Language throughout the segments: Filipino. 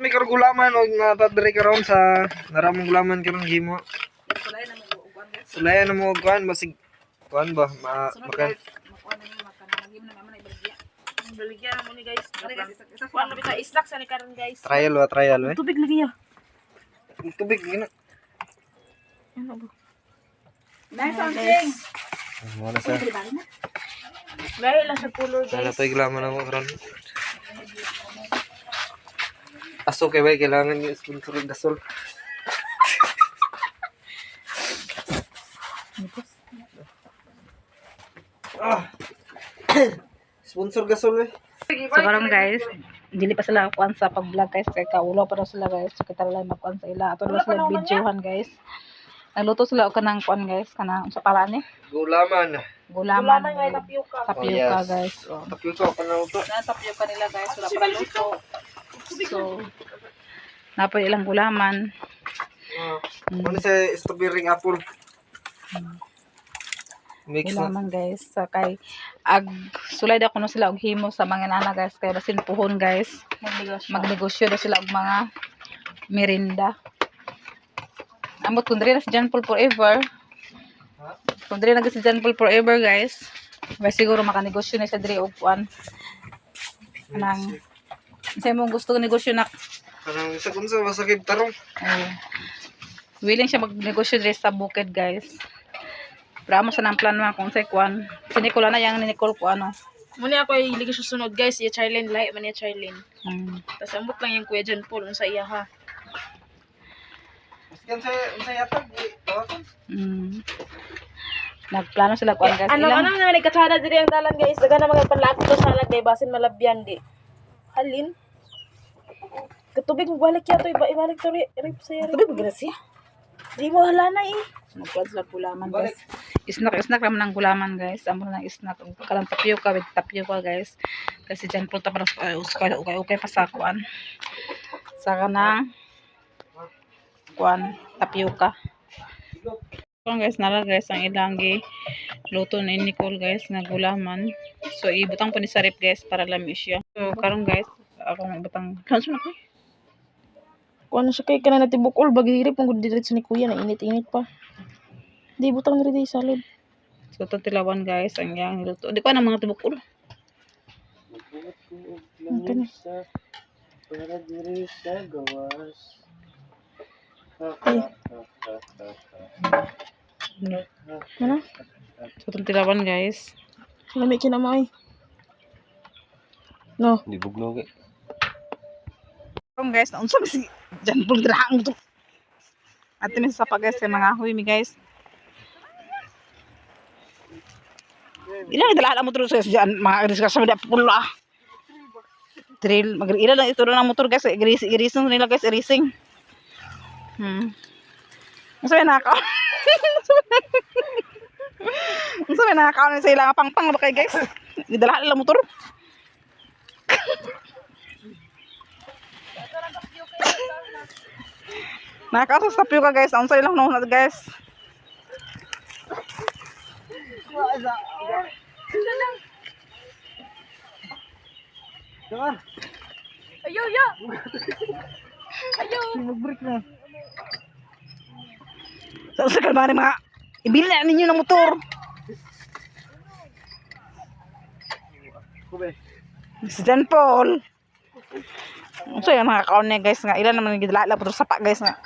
may karong gulaman o natadiri karon sa naramong gulaman karon gimo. Sulayan na mo kuan basig kuan ba makan. Baligyan mo ni guys. Kuan na bita snack sa ni karon guys. Trial eh. Tubig lagi ya. Tubig gina. Ano ba? Nice something. Wala sa. Lahi lang sa color guys. Wala pa gulaman ako karon. Aso kay bay kailangan yung sponsor ng gasol. Sponsor gasol eh. So karon guys, dili pa sila kuan sa pag-vlog guys kay kaulo pa daw sila guys. So kita lang magkuan sa ila. Ato daw sila videohan guys. Nagluto sila og kanang kuan guys, kanang sa paraan ni. Gulaman. Gulaman. Ngay tapioca. Tapioca guys. Oh. Tapioca pa na ito. Na tapioca nila guys, wala pa luto. So napoy ilang gulaman. Ano sa strawberry apple? Mix na. Gulaman guys. Sa kay ag sulay daw kuno sila og himo sa mga nana guys kay basin puhon guys. Magnegosyo daw sila og mga merinda. Amot kung diri na si John Paul forever. Kung diri na si John Paul forever guys. Ba siguro makanegosyo na sa diri og kuan. Anang sa imong gusto negosyo na. Kanang isa kung sa masakit tarong. Willing siya magnegosyo diri sa bukid guys. Pero mo sa nang plan man kung sa kuan. Si Nicola na yang ni Nicole ko ano. Muna ako ay ligi susunod guys, iya Charlene lahi man iya Charlene. Tas ambot lang yung Kuya John Paul unsa iya ha. Maskan sa yatag tawakan. Nagplano sila kuan guys. Ano Ilang nga nagkatsada diri ang dalan guys, daga na mga panlako to salad kay basin malabyan di. Halin. Katubig mo balik yato ibalik to rip sa yari. tubig grasya. Di mo hala na eh. Magkuan sila gulaman guys. Snack naman ng gulaman guys. Amo na snack og kalang tapioca with tapioca guys. Kasi John Paul ta para okay pa sa kuan. Sa kanang kuan tapioca. So guys, nara guys ang ilang luto ni Nicole guys nga gulaman. So ibutang po ni sa rep guys para lami siya. So karon guys, ako ibutang kanso na ko. Kuan siya kay kana natibukol bagihirip ang gud diretso ni kuya na init-init pa. Di butang diri di salad. So ito tilawan guys ang yang niluto. Di ko na mga tibukol. Okay. Para diri sa gawas. Mana? So ito tilawan guys. Lami kinamay. No. Di bugnog eh. Guys, naunsa si John Paul drahang to. At min sa pag guys kay mga huy mi guys. Ilang dala mo sa diyan mga discuss sa pula. Trail mag-ila lang ito ng motor guys, irising nila guys, irising. Unsa may nakaw? Unsa may nakaw ni sa ilang pangpang ba kay guys? Gidala nila motor. Nakakausap sa tapioca guys. Unsa ilang nunod guys. Ayo ya. Ayo. Mag-break na. Sa kalmari mga ibili na ninyo ng motor. Si John Paul. So yung mga kaon niya guys nga ilan naman gidala po sa pa guys nga.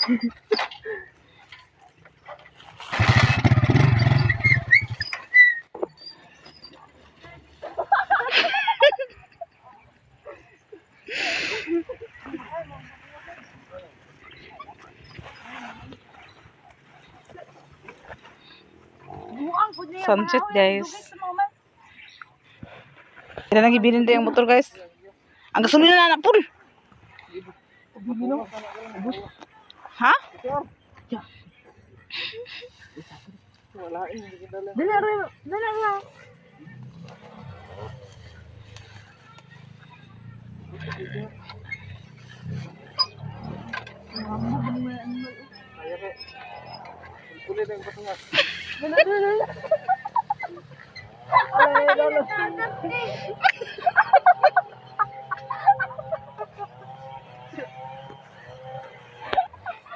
Sunset guys. Ilan nang ibilin din yung motor guys. Ang gasolina na napul. Ha? Dala na. Kulit ang patungan.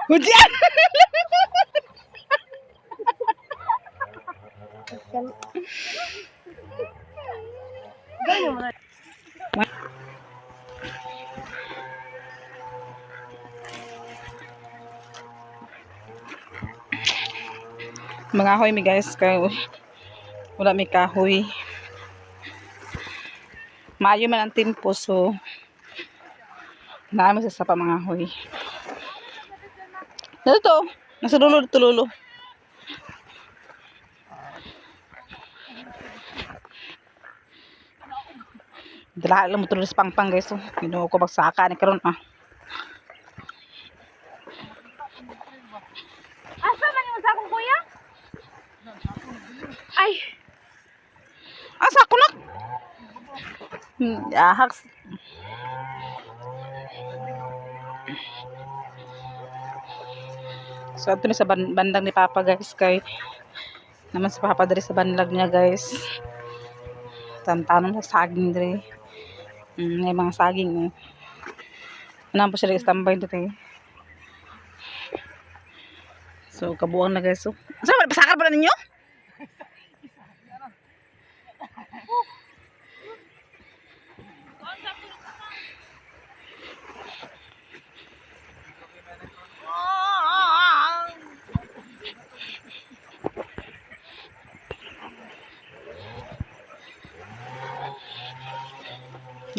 Hujan. Mga hoy mi guys, kay wala may kahoy. Maayo man ang timpo, so naami sa sapa mga hoy. Dito, nasa dulo dito lulo. Dala lang mo tuloy sa pangpang guys. Oh. Ginuo ko magsaka ni karon ah. Asa man yung sa akong kuya? Ay, Asa ko na? Ahaks. So ito ni sa bandang ni Papa guys kay naman si Papa diri sa banlag niya guys. Tantanon sa saging diri. May mga saging eh. Ano po sila istambay dito eh. So kabuang na guys. So, saan pasakar pala ninyo?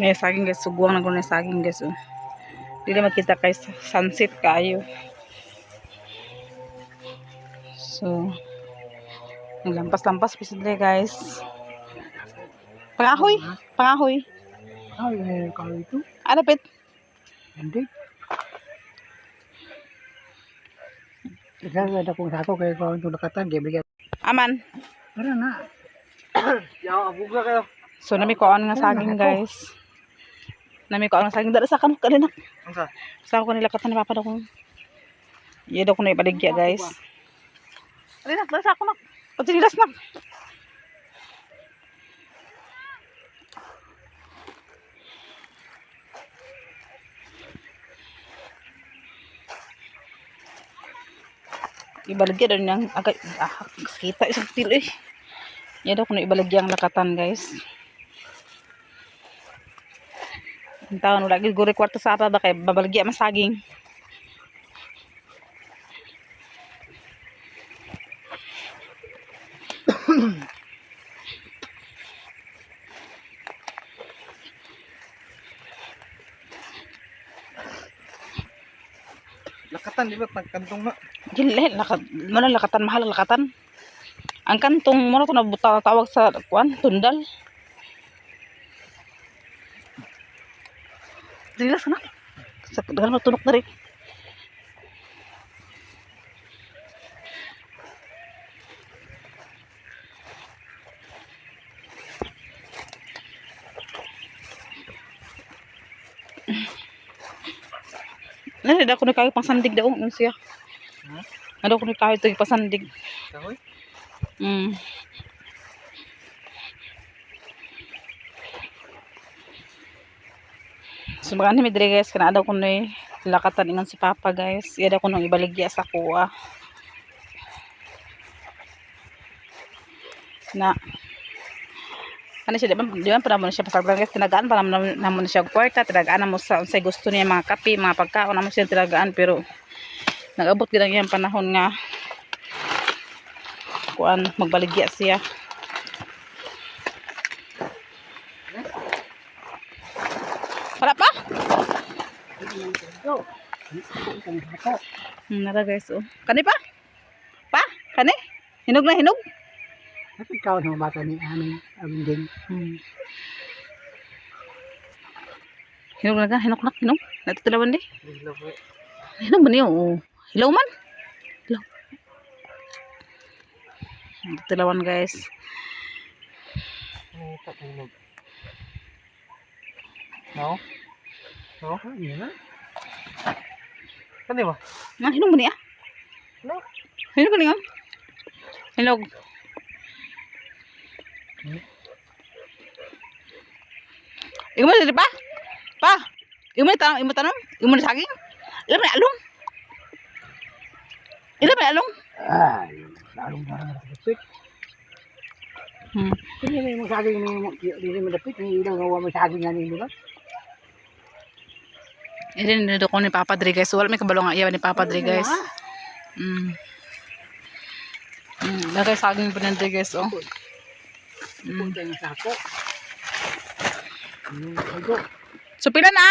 May saging guys, suguang na ko na saging guys. Oh. Hindi na makita kay sunset kayo. So, naglampas-lampas pisidre guys. Pangahoy, pangahoy. Ay, kalau itu. Ano pit? Hindi. Kasi ada kung sako kay kawan tu nakatan dia bigyan. Aman. Tara na. Yaw, abuga kayo. So, nami ko nga saging guys. Nami ko nga saging. Dara sa kanok kalina. Unsa? Sa ko nila katan ni Papa daw kung. Iya daw ko na ibaligya guys. Alina, dara sa ako na. Patinilas na. Ibaligya daw niyang agad. Kita isang tilo eh. Iya daw ko na ibaligya ang lakatan guys. Ang taon wala gid guri kwarta sa apa ba kay babaligya masaging. Lakatan di ba kantong na. Gile mana lakatan mahal lakatan. Ang kantong mo na to nabuta tawag sa kuan tundal. Dila sana. Sa dagan matunok na rin. Nalida ko na kayo pang sandig daw. Ano siya? Ano ko na kayo ito pang sandig. Kahoy? So maganda mi dire guys kana daw kuno lakatan ingon si Papa guys. Iya daw kuno ibaligya sa kuha. Na ano siya di ba para mo siya pasagdan guys tinagaan para mo siya kwarta tinagaan mo sa unsay gusto niya mga kape mga pagkaon na mo siya tinagaan pero nagabot gid ang iyang panahon nga kuan magbaligya siya. Wala pa? Nara guys oh. Kani pa? Pa? Kani? Hinog na hinog? Kasi ikaw na mata ni amin din. Hinog na ka? Hinog na? Hinog? Natutulawan di? Hinog ba niyo? Oh. Hilaw man? Hilaw. Natutulawan guys. No? No? Iya na. Kani ba? Nga, hinog ba niya? No. Hinog ba niya? Hinog. Ikaw mo na pa? Pa? Ikaw mo na tanong? Ikaw mo na saging? Ikaw mo na along? Ito ba along? Ay, lalong parang dapit. Hindi may masaging hindi madapit, hindi lang gawa masaging nga nila. Ito nito ko ni Papa Dre guys. Wala may kabalong nga iyaw ni Papa Dre guys. Lagay saging pa nandito guys. Oh. Punta yung sako. So pila na?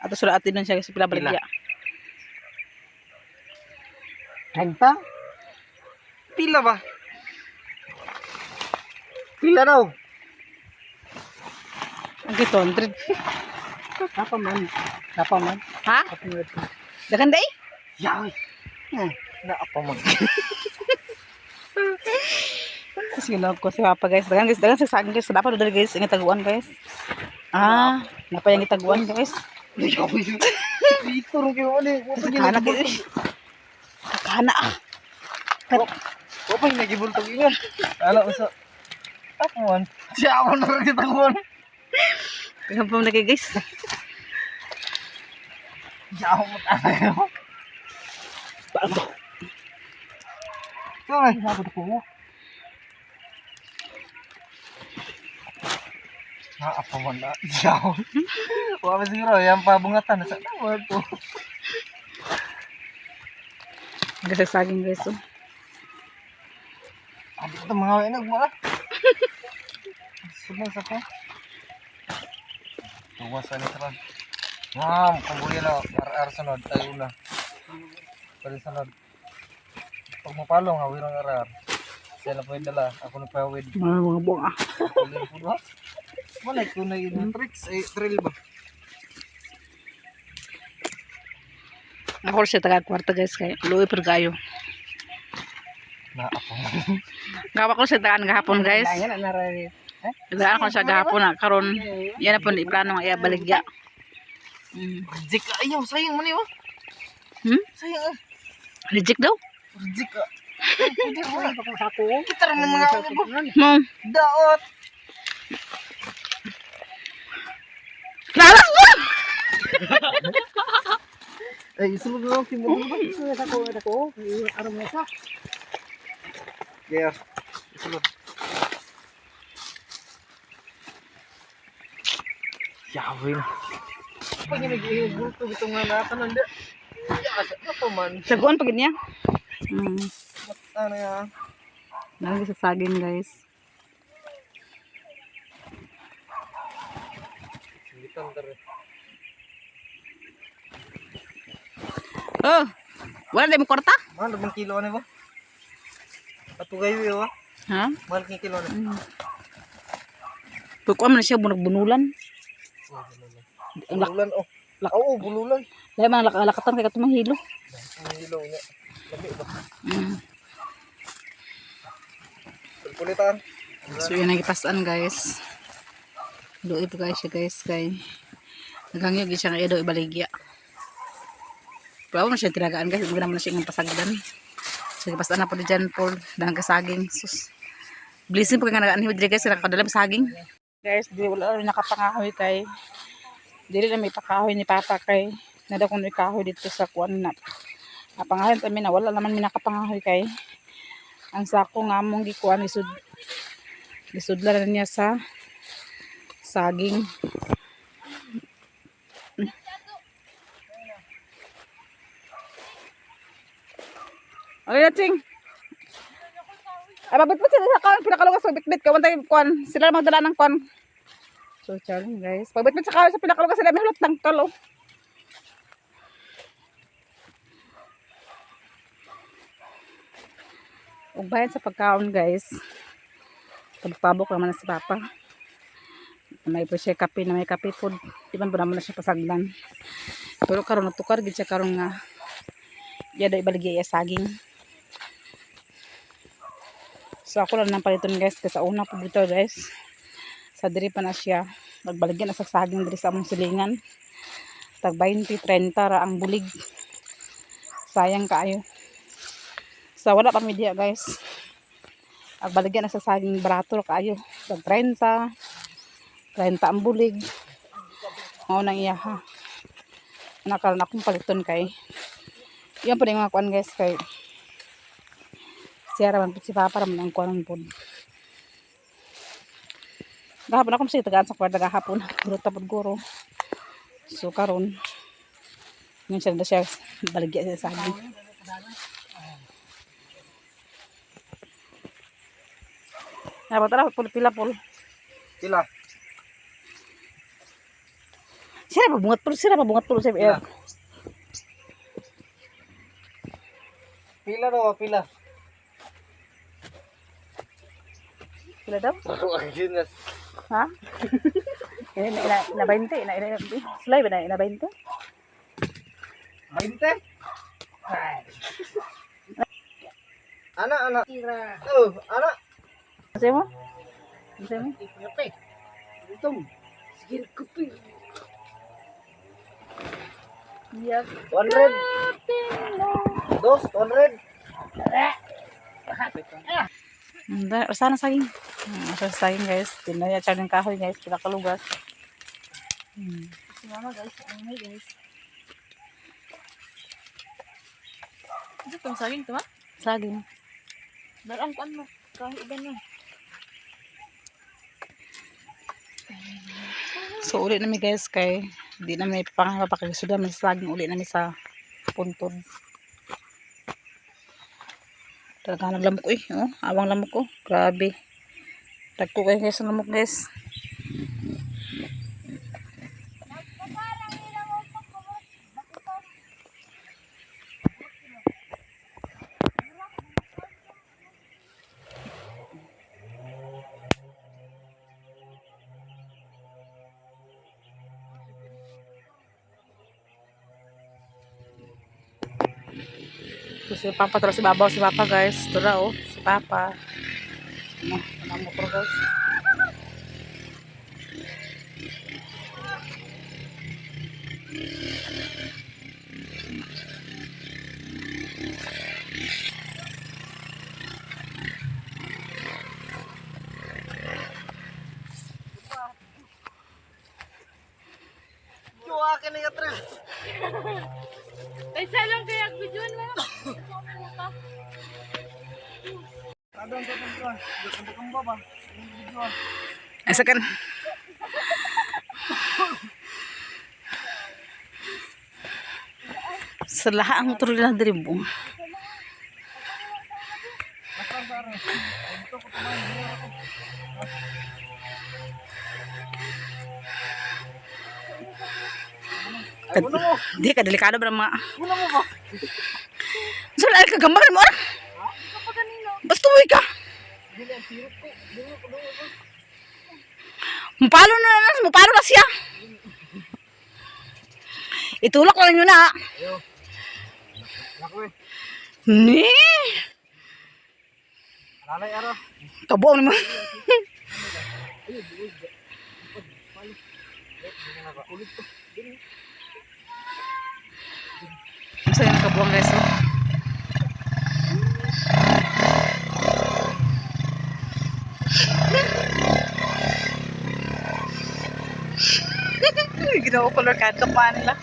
Ato sila atin nun siya guys. Pila baligya. Henta? Pila ba? Pila daw. Ang 200. Apa man? Apa man? Ha? Dagan day? Yaw. Na apa man. Tapos ginawag ko si Papa guys. Dagan sa saging guys. Dapat doon guys. Ang itaguan guys. Napayang itaguan guys. Yaw. Ito rin kayo ano. Sakana guys. Sakana ah. Apa yung nagibultog yun? Ano uso? Ako man. Siya ako na rin kitaguan. Kaya pa lagi guys. Siya ako mo tayo. Ito nga. Ako ko mo. Apa man na. Siya ako. Wala siguro. Yan pabungatan. Saan naman ito? Kasi saging guys. Oh. Ano ito mga wainag mo ah? Sunod sa ko. Tuwasan ni Tron. Pambuya na. Ar sunod. Tayo na. Pwede sunod. Pag mapalong ha, wirang arar. Siya na pwede dala. Ako na pawid. Mga buong ah. Kuling po ba? Malay ko na yun yung tricks. Trail ba? Ako siya taga kwarta guys. Kaya luwi per gayo. Na ako. Gawa ko siya tagaan gahapon guys. Ayan na naray. Tagaan ko siya gahapon na. Karon yan na po ni plano nga iya baligya. Reject ka. Ayaw, sayang man yun. Sayang ah. Reject daw? Reject ka. Hindi ko na pa sako. Kita rin mga ano ba? Mom. Daot. Lalas mo! Ay, isulog na lang. Timog ba? Ito ako. Araw mo sa. Kaya, isulog. Yawin. Pag yung nag-iugulto ito nga natin, hindi. Ako man. Saguan pagin niya. Ano yan? Nalagay sa saging guys. Sigitan tari. Oh! Wala na yung kwarta? Mahal, bang kilo ano ba? Patugay yun ba? Ha? Mahal kong kilo ano? Pagkuhan mo na siya bunulan. Bululan oh. Oo, bululan. Dahil mga lakatan kaya itong mahilo. Ang ilaw niya. Labi ba? Pulpulitan. So yun ang ipasan guys. Doon ito guys siya guys. Kay naghangyo siya nga edo ibaligya. Pero mo siya tinagaan guys. Hindi naman na siya ng pasagdan. So ipasan na po di dyan po. Dahang kasaging. Sus. Blessing po kaya nagaan hiwid guys. Nakakadalam saging. Guys, di wala rin nakapangahoy kay. Dili na may pakahoy ni Papa kay. Nada kung ikahoy dito sa kuwan na. Napangahoy kami na wala naman may nakapangahoy kay. Ang sako nga mong gikuan isudlan niya sa saging. Ano na ting? Ay babitbit sila sa kawan pinakaluwas sa bitbit kawan tayo kuan sila magdala ng kuan. So charming guys. Pagbitbit sa kawan sa pinakaluwas sila may hulot ng kalo. Ug bayan sa pagkaon guys. Tabok-tabok naman na si Papa. May po siya kape na may kape food. Iban po naman na siya pasagdan. Pero karon natukar gid siya karon nga. Yada ibaligya iya saging. So ako lang nang paliton guys kasi sa una po dito guys. Sa diri pa na siya. Magbaligyan na sa saging diri sa among silingan. Tag 20-30 ra ang bulig. Sayang kaayo. So wala pa media guys. Agbaligyan na sa saging barato kaayo. Tag 30 ang bulig. Mao nang iya ha. Nakaroon akong paliton kay. Yan po yung mga kuan guys kay Siya raman si Papa raman ang kuanon po. Gahapon ako masig tagaan sa kwarta gahapon. Guro tapod guro. So karon ngayon siya na siya baligya siya sa akin. Dapat tara pula pul. Pila. Sira pa bungat pul sa Pila. Pila daw, pila. Pila daw? Ako ang ginas. Ha? Na 20, na slay ba na 20? 20? Ana. Oh, ana. Kasi mo? Kasi mo? Itong. Sige, kupi. Yes. 100. Dos, 100. Sana saging. Asa saging guys. Tinaya siya ng kahoy guys. Pinakalugas. Si mama guys, angay guys. Ito itong saging to ha? Saging. Darang kan mo. Kahit iba na. So uli namin guys kay di namin pangapakagisuda may saging uli namin sa puntod. Talaga naglamok oh. Awang lamok ko. Grabe. Tagko kayo guys ang lamok guys. So, si Papa terus si babaw si Papa guys. Tura oh, si Papa. Ano motor guys. Yo, akin na yung tres. Ay, salang kaya videoan mo. Kadang sa tungkuan. Gusto kong baba. Asa kan? Sa lahat ang motor nila diri mo. Di ka delikado ba mga? Una mo ba? So lari ka gambaran mo. Basta uwi ka. Mupalo na siya. Itulak lang yun na. Ako eh. Ni. Lalay araw. Kabuang naman. Sa'yo na kabuang guys. Oh. Ginawa ko lang kahit kapahan nila.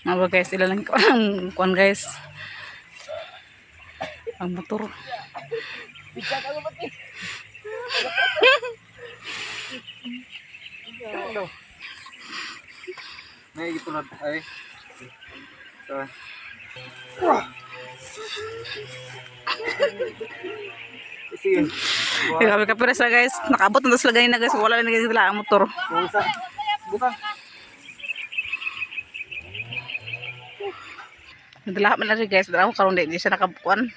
Mga guys, ilalang ko ang kuan guys. Ang motor. May gitulad ay. So. Sige. Kami kapirasa guys. Nakabot na sila ganyan na guys. Wala na sila ang motor. Busa. Bukan. Nagdala man na rin guys. Dala ko karoon di siya nakabukuan.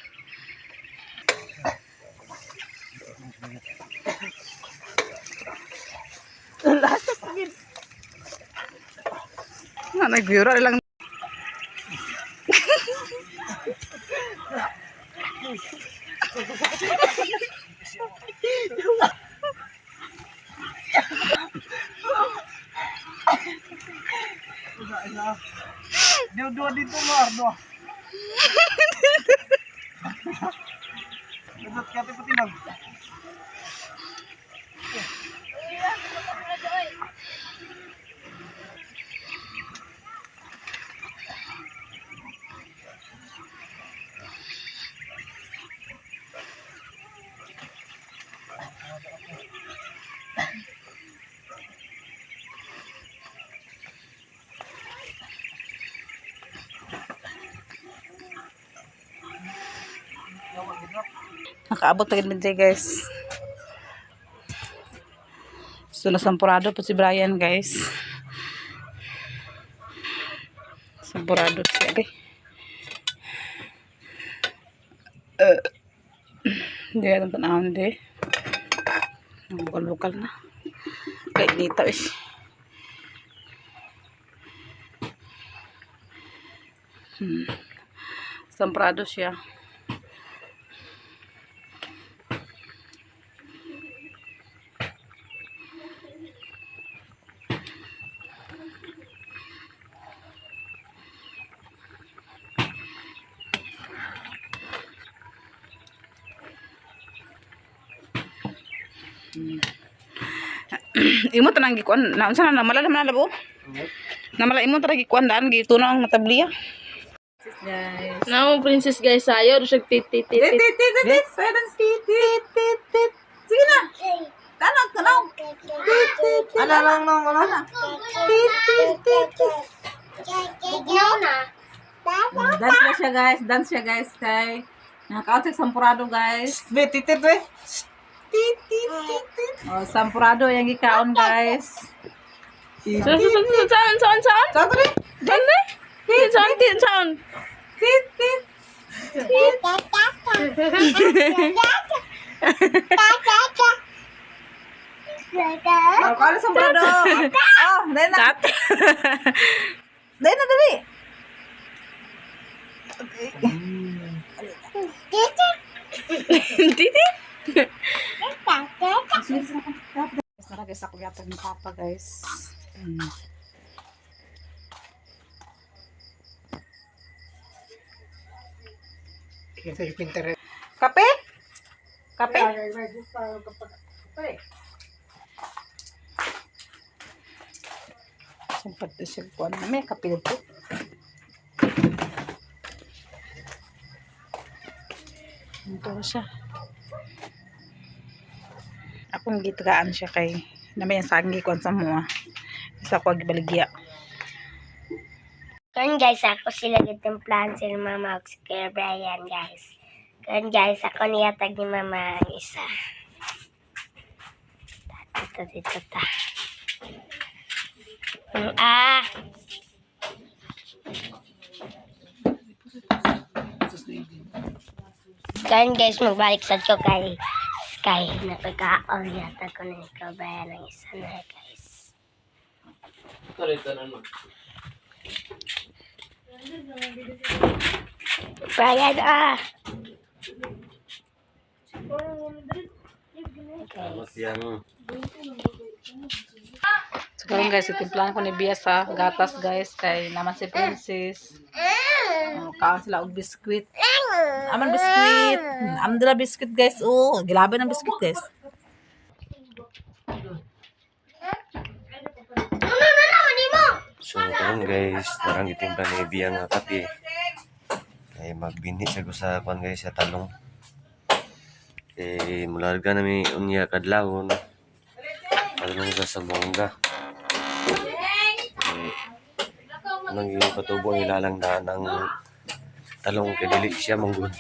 Nagbiro lang. Dua dito mar dua. Dapat kati patinag. Nakaabot na gid guys. So nasampurado po si Brian guys. Sampurado siya okay. Hindi ang tanawin di. Bukal-bukal na. Kahit dito eh. Sampurado siya. Imo tanang gikuan na unsa na malalam na labo na imo tanang gikuan daan gituno ang matabliya guys. Now, princess guys, sayo. Siya tit. Sige na. Tanong. Ano lang nang ano? Dance siya guys kay nakaka-outside sampurado guys. Titit we. Oh, sampurado yang gikaon guys. Saan? Saan? Oh, kala sampurado. Oh, dahil na. Dali. Titi? Guys, guys, ako yata ni Papa guys. Kita yung pinter. Kape? Kape? Sempat siya kuan may kape dito. Ito siya. Akong gitagaan siya kay naman yung saging kuan sa mua. Isa ko gibaligya. Kan guys, ako sila gitimplahan si Mama si Kuya Brian guys. Kan guys, ako niyatag ni Mama ang isa. Dito ta. Kan guys, magbalik sa ko kay napagkaon yata ko na Kuya Brian ang isa na guys. Brian, So karon guys, itimplahan ko ni Bia sa gatas guys kay naman si Princess. Kaon sila og biskwit. Aman biskwit. Amdra biskwit guys. Oh, gilaban ng biskwit guys. So karon guys, narang gitimpla ni Bia nga kape. Kay magbinhi siya ko sa kwan guys sa talong. Kay mularga na mi unya kadlawon. Talong sa Sambonga. Nang yung patubo ang ilalang daan ng talong kay dili siya manggod.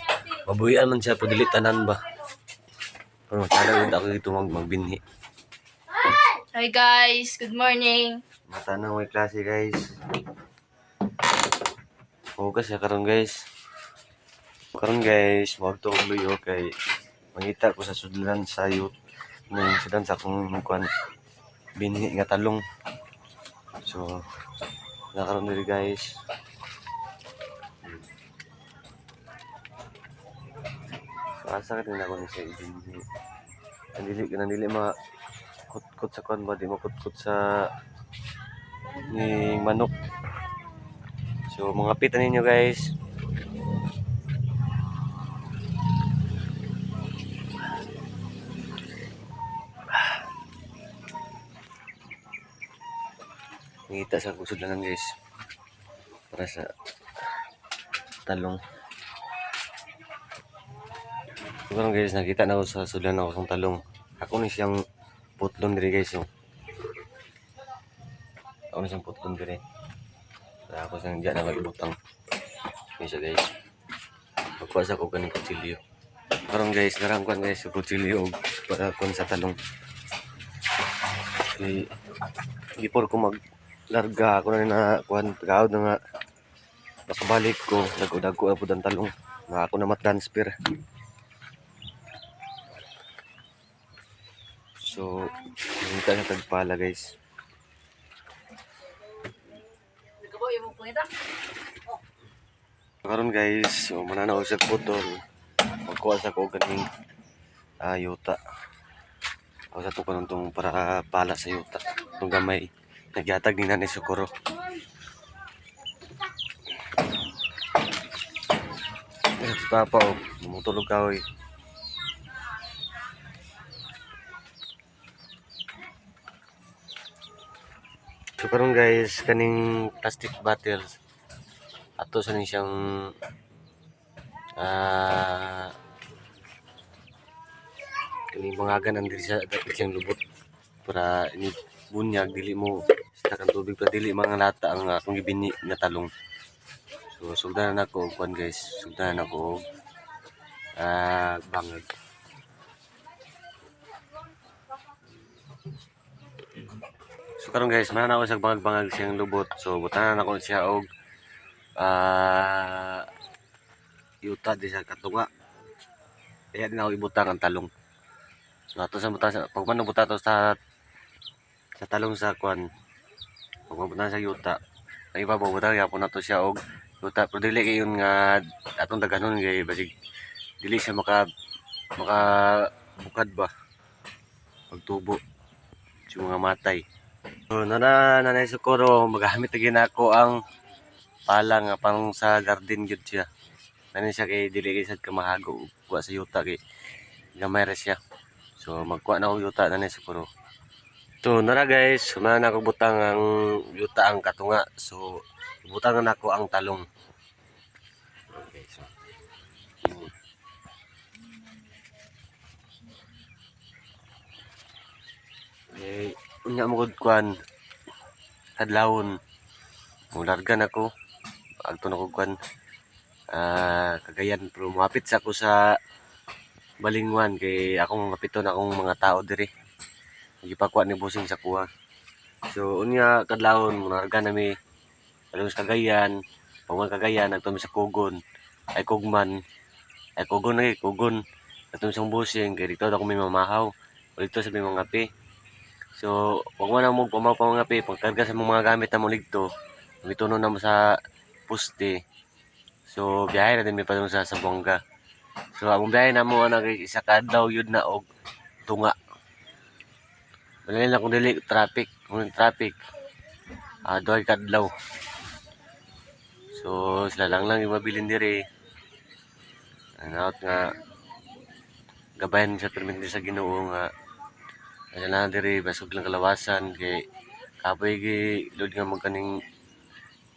Mabuhian man siya pag dili tanan ba. Pero talaga ako dito magbinhi. Hi guys, good morning. Mata na may klase guys. Hugas ya karon guys. Karon guys, magto og luyo kay mangita ko sa sudlan sayo ning sudan sa akong kuan binhi nga talong. So nakaroon diri guys. Asa ka din ako ni sa ibinhi. Nandili ma kutkut sa kon ba di makutkut sa ni manok. So mga pitan ninyo guys. Ngita sa kusudlanan guys. Para sa talong. So karon guys, nakita na ako sa sudlan ako sa talong. Ako ni siyang putlon diri guys. Oh. Ako ni siyang putlon diri. Kaya ako siyang diyan na mag-ibutang. Yan siya guys. Magkuha sa ko kaning kutsilyo. Karon guys, narangkuan guys sa kutsilyo para kun sa talong. Before ko maglarga ako na kuan pagkaod na nga nakabalik ko nagudagko na pud ang talong nga ako na mat-transfer. So kita sa tagpala guys. Karon guys, so mananaw sa putol. Magkuha sa ko ganing yuta. Ako sa tukon tong para pala sa yuta. Tong gamay nagyatag ni Nanay Socorro. Si Papa oh, lumutulog ka oy. So karon guys, kaning plastic bottles ato sa ni siyang kaning bangagan diri sa dapat siyang lubot para ini bunyag dili mo sa kan tubig pa dili mga lata ang akong gibini na talong. So sugdanan ako og kuan guys, sugdanan ako og bangag. So karon guys, mananaw sa bangag-bangag siyang lubot. So butanan ako siya og yuta di sa katunga. Kaya din ako ibutang ang talong. So ato sa butang pag man buta to sa talong sa kuan. Pag mabutan sa yuta, ang iba butang gyapon nato siya og yuta pero dili kay yun nga atong daghanon kay basig dili siya maka bukad ba pagtubo sa mga matay. So Nanay Socorro magamit lagi nako ang pala nga pang sa garden gyud siya. Nani siya kay dili kay sad ka mahago kuha sa yuta kay gamay ra siya. So magkuha na og yuta Nanay Socorro. So nara guys, sumana na ko butang ang yuta ang katunga. So butangan nako ang talong. Okay, so unya mo gud kuan kadlawon. Mulargan ako agto na ko kuan Cagayan pero muapit sa ako sa Balingwan kay akong mapiton akong mga tao diri. Gipakuha ni busing sa kuha. So unya kadlawon mulargan nami along sa Cagayan, pagwan Cagayan nagtumi sa Kugon. Ay Kugon Kugon. Nagtumi sa busing kay dito ako may mamahaw. Dito sa mga ngapi. So wag man mo pamaw pa mga ngapi pagkarga sa mga gamit na mo ligto. Mituno na mo sa poste. So biyahe na din may padung sa Buanga. So ang biyahe na mo isa ka adlaw yun na og tunga. Wala na kung dili traffic, doy kadlaw. So sila lang yung mabilin diri. Out nga gabayan sa permit sa Ginoo nga na diri basog lang kalawasan kay kapoy gi load nga magkaning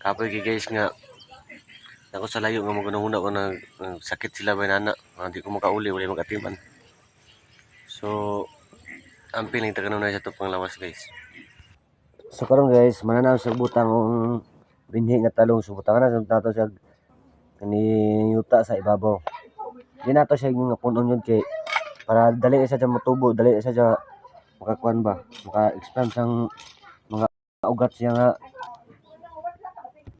kapoy gi guys nga ako sa layo nga magunahuna ko na sakit sila ba nana hindi ko makauli wala magatiman. So ang piling taga na sa tupang lawas guys. So karon guys mananaw sa butang ang binhi nga talong so butangan na sa tato sa kani yuta sa ibabaw. Di nato siya nga punon yun kay para dali sa matubo dali sa makakuan ba maka-expand sang mga ugat siya nga